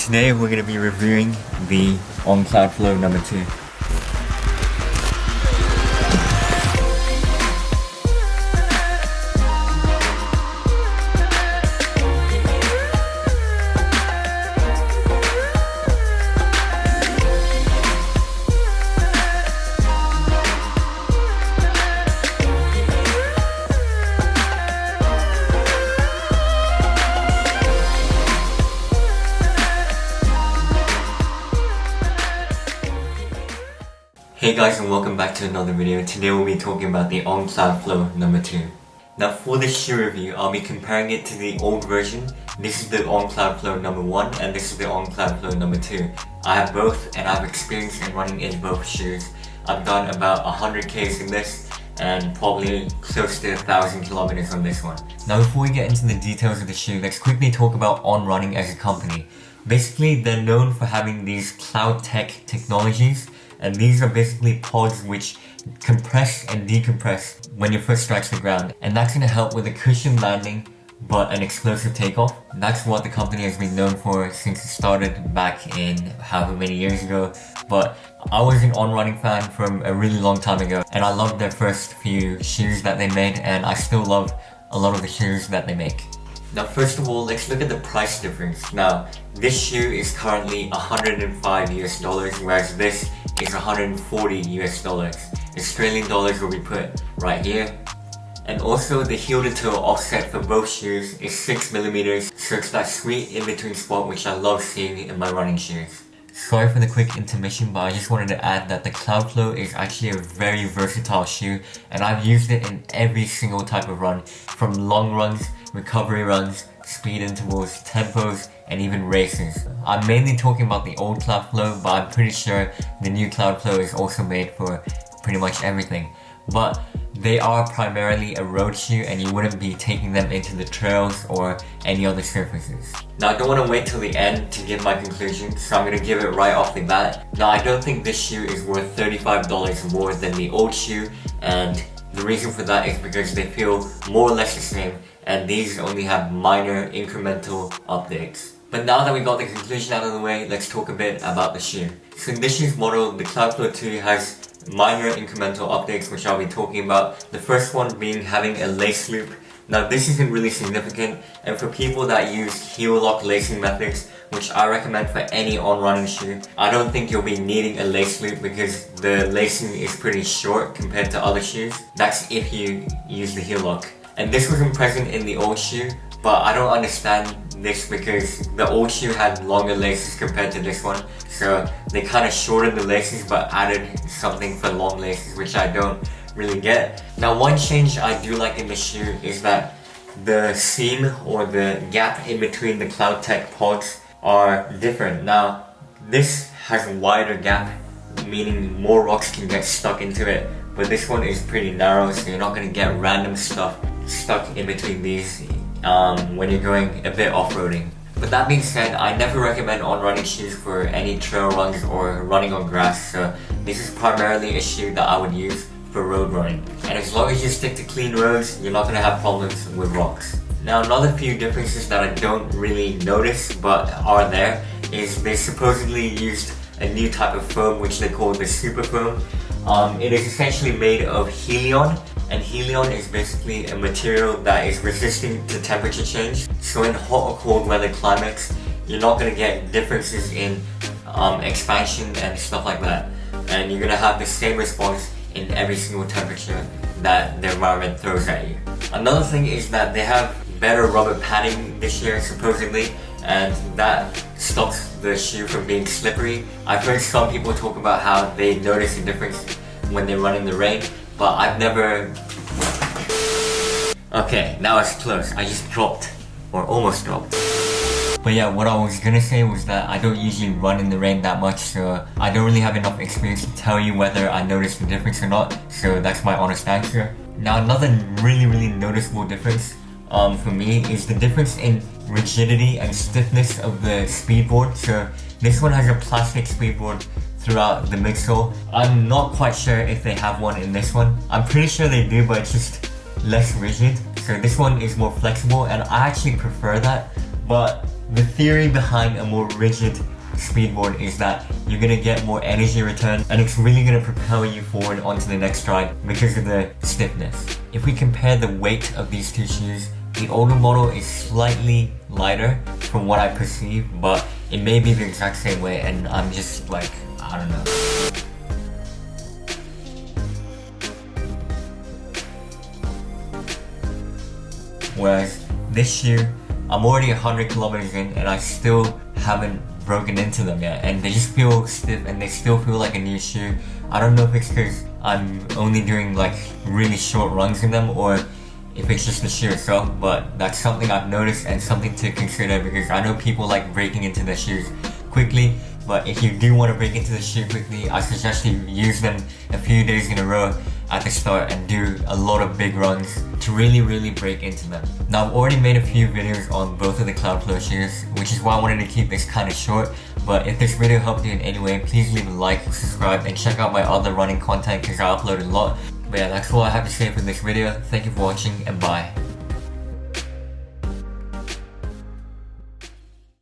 today we're going to be reviewing the On Cloudflow number 2. Hey guys, and welcome back to another video. Today we'll be talking about the On Cloudflow number 2. Now for this shoe review, I'll be comparing it to the old version. This is the On Cloudflow number 1 and this is the On Cloudflow number 2. I have both and I've experience in running in both shoes. I've done about 100k's in this and probably close to 1,000 kilometers on this one. Now before we get into the details of the shoe, let's quickly talk about On Running as a company. Basically, they're known for having these cloud tech technologies, and these are basically pods which compress and decompress when your foot strikes the ground, and that's going to help with a cushioned landing but an explosive takeoff. That's what the company has been known for since it started back in however many years ago. But I was an On Running fan from a really long time ago, and I loved their first few shoes that they made, and I still love a lot of the shoes that they make. Now first of all, let's look at the price difference. Now this shoe is currently $105 US, whereas this is $140 US. Australian dollars will be put right here. And also the heel to toe offset for both shoes is 6mm, so it's that sweet in between spot which I love seeing in my running shoes. Sorry for the quick intermission, but I just wanted to add that the Cloudflow is actually a very versatile shoe, and I've used it in every single type of run, from long runs, recovery runs, speed intervals, tempos, and even races. I'm mainly talking about the old Cloudflow, but I'm pretty sure the new Cloudflow is also made for pretty much everything. But they are primarily a road shoe and you wouldn't be taking them into the trails or any other surfaces. Now I don't want to wait till the end to give my conclusion, so I'm going to give it right off the bat. Now I don't think this shoe is worth $35 more than the old shoe, and the reason for that is because they feel more or less the same, and these only have minor incremental updates. But now that we got the conclusion out of the way, let's talk a bit about the shoe. So in this shoe's model, the Cloudflow 2 has minor incremental updates which I'll be talking about. The first one being having a lace loop. Now this isn't really significant, and for people that use heel lock lacing methods, which I recommend for any on running shoe, I don't think you'll be needing a lace loop because the lacing is pretty short compared to other shoes. That's if you use the heel lock. And this wasn't present in the old shoe, but I don't understand this because the old shoe had longer laces compared to this one, so they kind of shortened the laces but added something for long laces, which I don't really get. Now one change I do like in this shoe is that the seam or the gap in between the Cloud Tech pods are different. Now this has a wider gap, meaning more rocks can get stuck into it, but this one is pretty narrow, so you're not going to get random stuff stuck in between these when you're going a bit off-roading. But that being said, I never recommend on running shoes for any trail runs or running on grass, so this is primarily a shoe that I would use for road running. And as long as you stick to clean roads, you're not going to have problems with rocks. Now another few differences that I don't really notice but are there is they supposedly used a new type of foam which they call the super foam. It is essentially made of helion, and helion is basically a material that is resistant to temperature change. So in hot or cold weather climates, you're not going to get differences in expansion and stuff like that. And you're going to have the same response in every single temperature that the environment throws at you. Another thing is that they have better rubber padding this year supposedly, and that stops the shoe from being slippery. I've heard some people talk about how they notice a difference when they run in the rain, but I've never... Okay, that was close. I just dropped, or almost dropped. But yeah, what I was gonna say was that I don't usually run in the rain that much, so I don't really have enough experience to tell you whether I noticed the difference or not, so that's my honest answer. Now another really noticeable difference for me is the difference in rigidity and stiffness of the speedboard. So this one has a plastic speedboard throughout the midsole. I'm not quite sure if they have one in this one. I'm pretty sure they do, but it's just less rigid. So this one is more flexible and I actually prefer that. But The theory behind a more rigid speedboard is that you're gonna get more energy return and it's really gonna propel you forward onto the next stride because of the stiffness. If we compare the weight of these two shoes, the older model is slightly lighter from what I perceive, but it may be the exact same way and I'm just like, I don't know. Whereas this shoe, I'm already 100 kilometers in and I still haven't broken into them yet, and they just feel stiff and they still feel like a new shoe. I don't know if it's because I'm only doing like really short runs in them or if it's just the shoe itself, but that's something I've noticed and something to consider because I know people like breaking into their shoes quickly, but if you do want to break into the shoe quickly, I suggest you use them a few days in a row at the start and do a lot of big runs to really break into them. Now I've already made a few videos on both of the Cloudflow shoes, which is why I wanted to keep this kind of short, but if this video helped you in any way, please leave a like, subscribe, and check out my other running content because I upload a lot. But yeah, that's all I have to say for this video. Thank you for watching and bye.